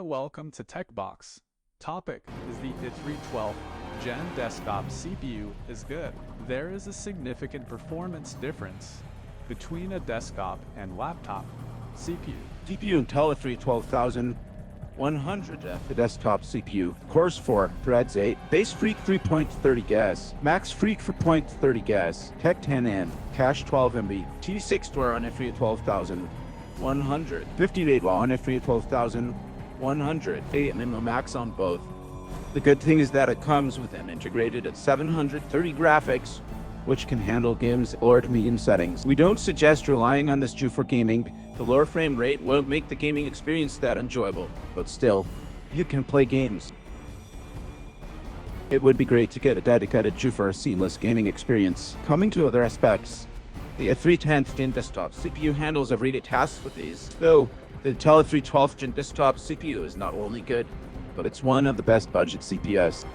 welcome to Techbox. Topic is the i3 Gen desktop CPU is good. There is a significant performance difference between a desktop and laptop CPU. GPU Intel i3 12100F, the desktop CPU, cores 4, threads 8, base freak 3.30 gas, max freak for 0.30 gas, tech 10N, cache 12 MB, T6 store on i3 12100, 58 law on i3 12100, AMM max on both. The good thing is that it comes with an integrated at 730 graphics, which can handle games or at medium settings. We don't suggest relying on this GPU for gaming. The lower frame rate won't make the gaming experience that enjoyable, but still, you can play games. It would be great to get a dedicated GPU for a seamless gaming experience. Coming to other aspects, the i3 10th Gen desktop CPU handles everyday tasks with ease. Though, the Intel i3 12th Gen desktop CPU is not only good, but it's one of the best budget CPUs.